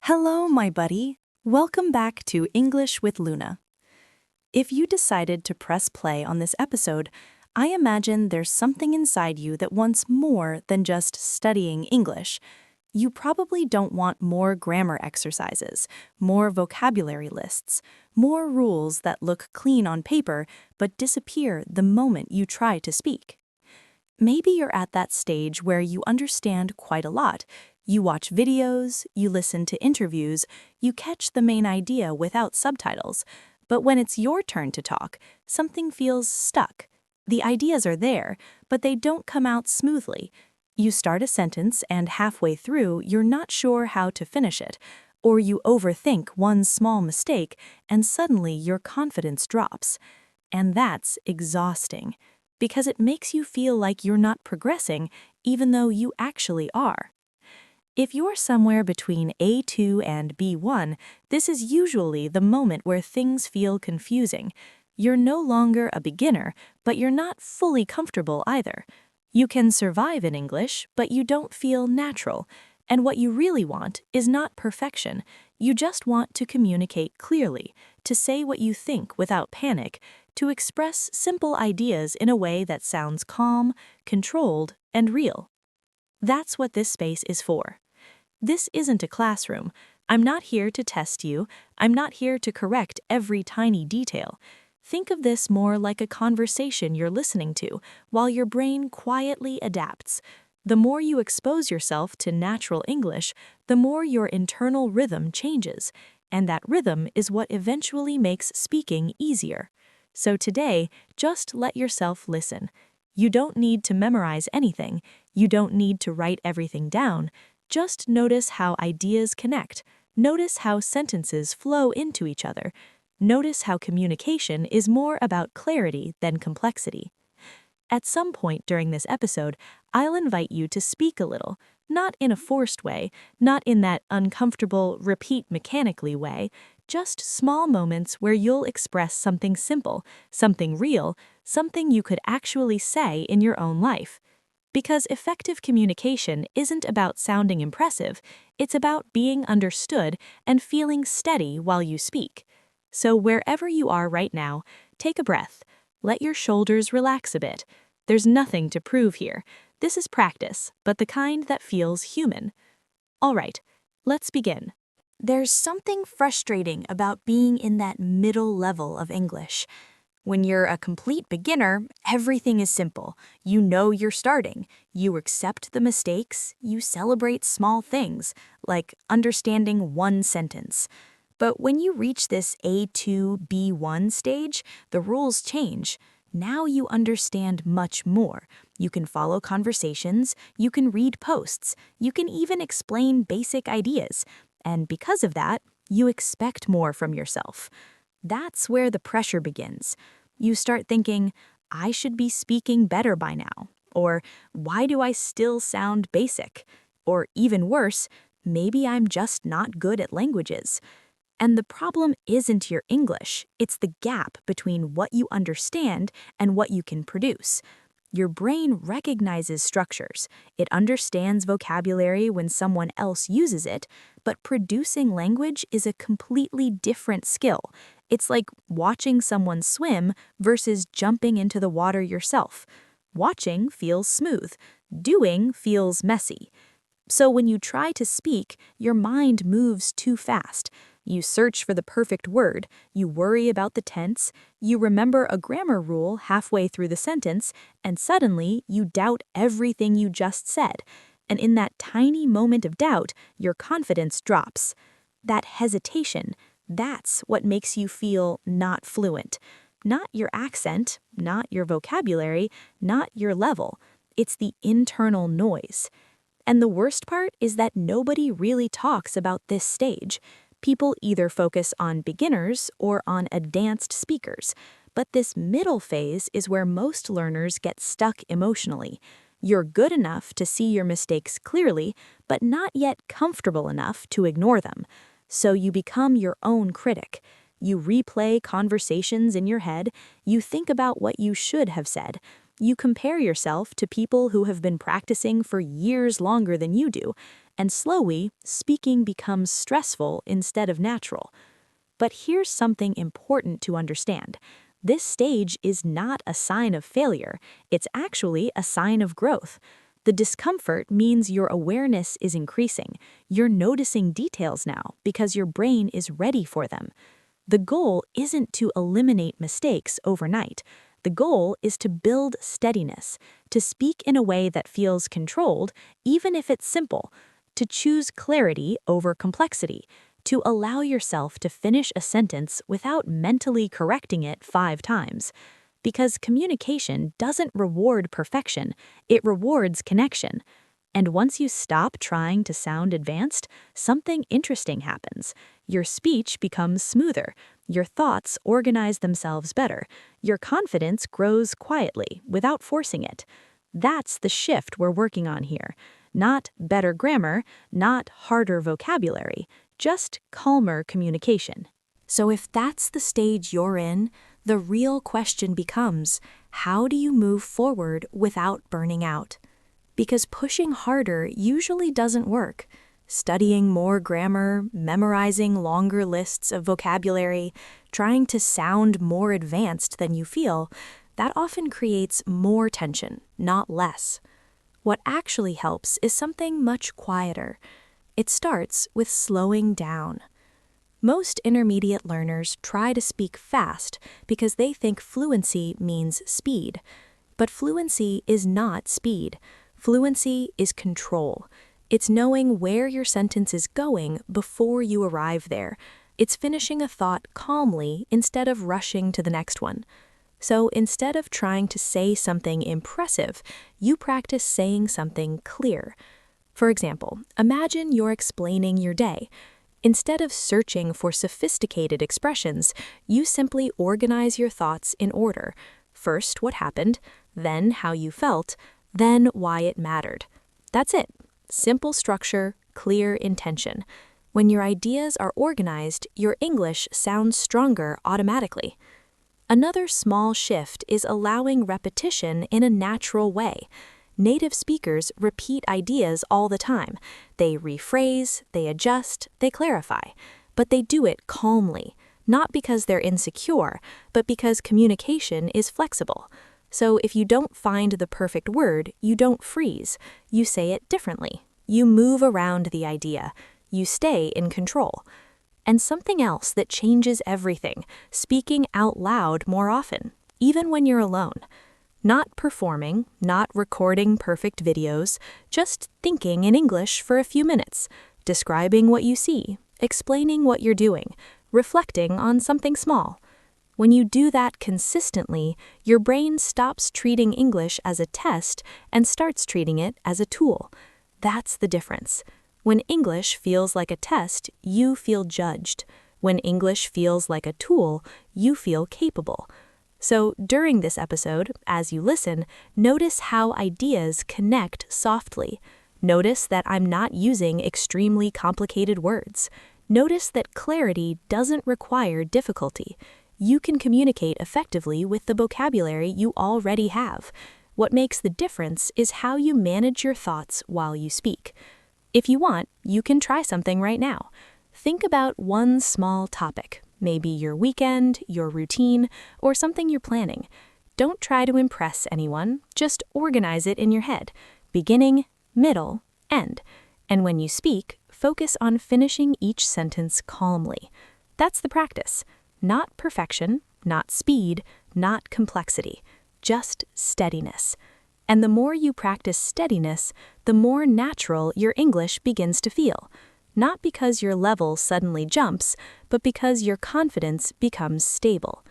Hello, my buddy. Welcome back to English with Luna. If you decided to press play on this episode, I imagine there's something inside you that wants more than just studying English. You probably don't want more grammar exercises, more vocabulary lists, more rules that look clean on paper but disappear the moment you try to speak. Maybe you're at that stage where you understand quite a lot. You watch videos, you listen to interviews, you catch the main idea without subtitles. But when it's your turn to talk, something feels stuck. The ideas are there, but they don't come out smoothly. You start a sentence and halfway through, you're not sure how to finish it. Or you overthink one small mistake and suddenly your confidence drops. And that's exhausting, because it makes you feel like you're not progressing even though you actually are. If you're somewhere between A2 and B1, this is usually the moment where things feel confusing. You're no longer a beginner, but you're not fully comfortable either. You can survive in English, but you don't feel natural. And what you really want is not perfection. You just want to communicate clearly, to say what you think without panic, to express simple ideas in a way that sounds calm, controlled, and real. That's what this space is for. This isn't a classroom. I'm not here to test you. I'm not here to correct every tiny detail. Think of this more like a conversation you're listening to while your brain quietly adapts. The more you expose yourself to natural English, the more your internal rhythm changes, and that rhythm is what eventually makes speaking easier. So today, just let yourself listen. You don't need to memorize anything. You don't need to write everything down. Just notice how ideas connect. Notice how sentences flow into each other. Notice how communication is more about clarity than complexity. At some point during this episode, I'll invite you to speak a little, not in a forced way, not in that uncomfortable, repeat mechanically way, just small moments where you'll express something simple, something real, something you could actually say in your own life. Because effective communication isn't about sounding impressive, it's about being understood and feeling steady while you speak. So wherever you are right now, take a breath. Let your shoulders relax a bit. There's nothing to prove here. This is practice, but the kind that feels human. All right, let's begin. There's something frustrating about being in that middle level of English. When you're a complete beginner, everything is simple. You know you're starting. You accept the mistakes. You celebrate small things, like understanding one sentence. But when you reach this A2, B1 stage, the rules change. Now you understand much more. You can follow conversations, you can read posts, you can even explain basic ideas. And because of that, you expect more from yourself. That's where the pressure begins. You start thinking, I should be speaking better by now. Or, why do I still sound basic? Or even worse, maybe I'm just not good at languages. And the problem isn't your English, it's the gap between what you understand and what you can produce. Your brain recognizes structures. It understands vocabulary when someone else uses it, but producing language is a completely different skill. It's like watching someone swim versus jumping into the water yourself. Watching feels smooth. Doing feels messy. So when you try to speak, your mind moves too fast. You search for the perfect word, you worry about the tense, you remember a grammar rule halfway through the sentence, and suddenly you doubt everything you just said. And in that tiny moment of doubt, your confidence drops. That hesitation, that's what makes you feel not fluent. Not your accent, not your vocabulary, not your level. It's the internal noise. And the worst part is that nobody really talks about this stage. People either focus on beginners or on advanced speakers, but this middle phase is where most learners get stuck emotionally. You're good enough to see your mistakes clearly, but not yet comfortable enough to ignore them. So you become your own critic. You replay conversations in your head, you think about what you should have said. You compare yourself to people who have been practicing for years longer than you do, and slowly, speaking becomes stressful instead of natural. But here's something important to understand. This stage is not a sign of failure, it's actually a sign of growth. The discomfort means your awareness is increasing. You're noticing details now because your brain is ready for them. The goal isn't to eliminate mistakes overnight. The goal is to build steadiness, to speak in a way that feels controlled, even if it's simple, to choose clarity over complexity, to allow yourself to finish a sentence without mentally correcting it 5 times. Because communication doesn't reward perfection, it rewards connection. And once you stop trying to sound advanced, something interesting happens. Your speech becomes smoother, your thoughts organize themselves better, your confidence grows quietly without forcing it. That's the shift we're working on here. Not better grammar, not harder vocabulary, just calmer communication. So if that's the stage you're in, the real question becomes, how do you move forward without burning out? Because pushing harder usually doesn't work. Studying more grammar, memorizing longer lists of vocabulary, trying to sound more advanced than you feel, that often creates more tension, not less. What actually helps is something much quieter. It starts with slowing down. Most intermediate learners try to speak fast because they think fluency means speed. But fluency is not speed. Fluency is control. It's knowing where your sentence is going before you arrive there. It's finishing a thought calmly instead of rushing to the next one. So instead of trying to say something impressive, you practice saying something clear. For example, imagine you're explaining your day. Instead of searching for sophisticated expressions, you simply organize your thoughts in order. First, what happened, then how you felt, then why it mattered. That's it. Simple structure, clear intention. When your ideas are organized, your English sounds stronger automatically. Another small shift is allowing repetition in a natural way. Native speakers repeat ideas all the time. They rephrase, they adjust, they clarify. But they do it calmly, not because they're insecure, but because communication is flexible. So if you don't find the perfect word, you don't freeze. You say it differently. You move around the idea. You stay in control. And something else that changes everything, speaking out loud more often, even when you're alone. Not performing, not recording perfect videos, just thinking in English for a few minutes, describing what you see, explaining what you're doing, reflecting on something small. When you do that consistently, your brain stops treating English as a test and starts treating it as a tool. That's the difference. When English feels like a test, you feel judged. When English feels like a tool, you feel capable. So during this episode, as you listen, notice how ideas connect softly. Notice that I'm not using extremely complicated words. Notice that clarity doesn't require difficulty. You can communicate effectively with the vocabulary you already have. What makes the difference is how you manage your thoughts while you speak. If you want, you can try something right now. Think about one small topic, maybe your weekend, your routine, or something you're planning. Don't try to impress anyone, just organize it in your head, beginning, middle, end. And when you speak, focus on finishing each sentence calmly. That's the practice. Not perfection, not speed, not complexity, just steadiness. And the more you practice steadiness, the more natural your English begins to feel. Not because your level suddenly jumps, but because your confidence becomes stable.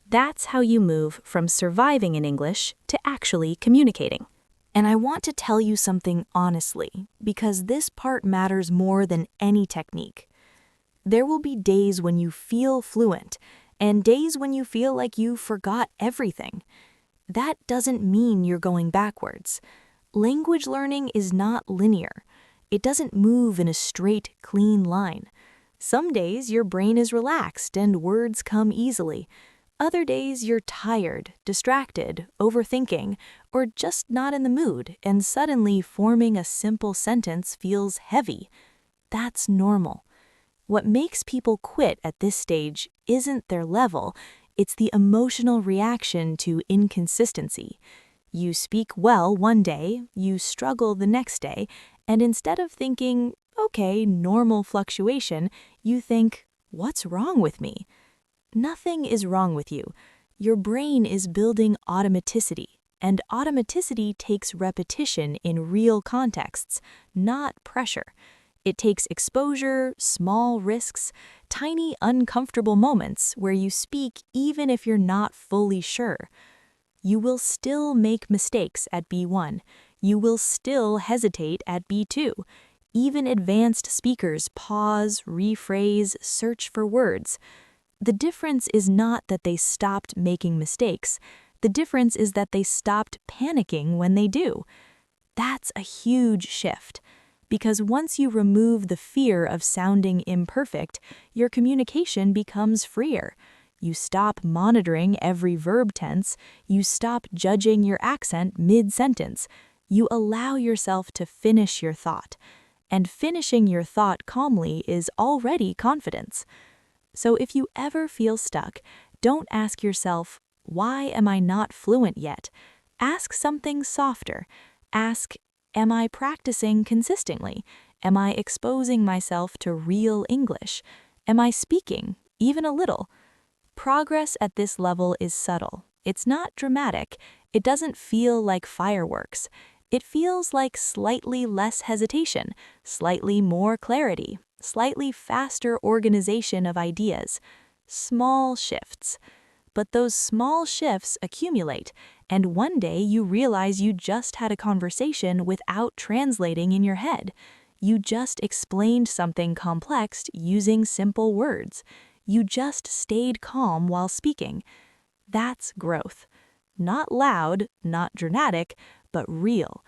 That's how you move from surviving in English to actually communicating. And I want to tell you something honestly, because this part matters more than any technique. There will be days when you feel fluent, and days when you feel like you forgot everything. That doesn't mean you're going backwards. Language learning is not linear. It doesn't move in a straight, clean line. Some days your brain is relaxed and words come easily. Other days you're tired, distracted, overthinking, or just not in the mood, and suddenly forming a simple sentence feels heavy. That's normal. What makes people quit at this stage isn't their level, it's the emotional reaction to inconsistency. You speak well one day, you struggle the next day, and instead of thinking, okay, normal fluctuation, you think, what's wrong with me? Nothing is wrong with you. Your brain is building automaticity, and automaticity takes repetition in real contexts, not pressure. It takes exposure, small risks, tiny uncomfortable moments where you speak even if you're not fully sure. You will still make mistakes at B1. You will still hesitate at B2. Even advanced speakers pause, rephrase, search for words. The difference is not that they stopped making mistakes. The difference is that they stopped panicking when they do. That's a huge shift. Because once you remove the fear of sounding imperfect, your communication becomes freer. You stop monitoring every verb tense. You stop judging your accent mid-sentence. You allow yourself to finish your thought. And finishing your thought calmly is already confidence. So if you ever feel stuck, don't ask yourself, why am I not fluent yet? Ask something softer. Ask, am I practicing consistently? Am I exposing myself to real English? Am I speaking, even a little? Progress at this level is subtle. It's not dramatic. It doesn't feel like fireworks. It feels like slightly less hesitation, slightly more clarity, slightly faster organization of ideas. Small shifts. But those small shifts accumulate, and one day you realize you just had a conversation without translating in your head. You just explained something complex using simple words. You just stayed calm while speaking. That's growth. Not loud, not dramatic, but real.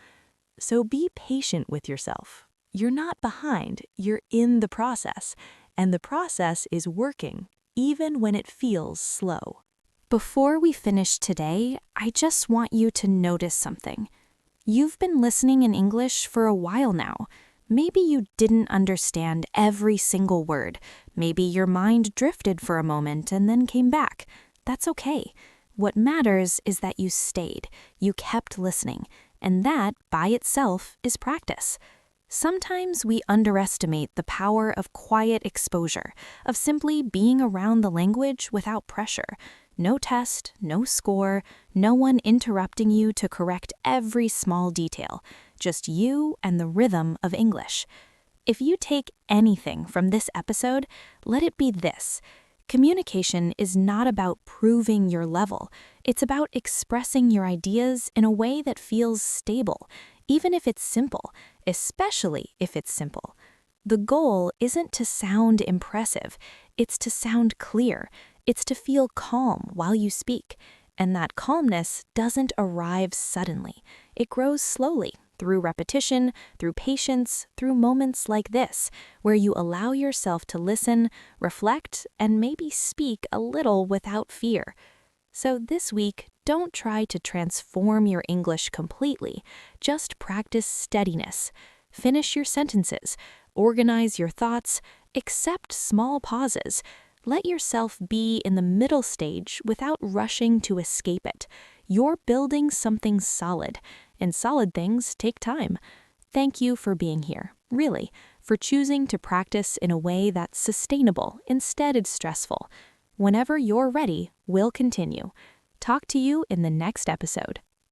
So be patient with yourself. You're not behind, you're in the process, and the process is working, even when it feels slow. Before we finish today, I just want you to notice something. You've been listening in English for a while now. Maybe you didn't understand every single word. Maybe your mind drifted for a moment and then came back. That's okay. What matters is that you stayed, you kept listening, and that, by itself, is practice. Sometimes we underestimate the power of quiet exposure, of simply being around the language without pressure. No test, no score, no one interrupting you to correct every small detail. Just you and the rhythm of English. If you take anything from this episode, let it be this. Communication is not about proving your level. It's about expressing your ideas in a way that feels stable, even if it's simple, especially if it's simple. The goal isn't to sound impressive, it's to sound clear. It's to feel calm while you speak. And that calmness doesn't arrive suddenly. It grows slowly, through repetition, through patience, through moments like this, where you allow yourself to listen, reflect, and maybe speak a little without fear. So this week, don't try to transform your English completely. Just practice steadiness. Finish your sentences. Organize your thoughts. Accept small pauses. Let yourself be in the middle stage without rushing to escape it. You're building something solid, and solid things take time. Thank you for being here, really, for choosing to practice in a way that's sustainable instead of stressful. Whenever you're ready, we'll continue. Talk to you in the next episode.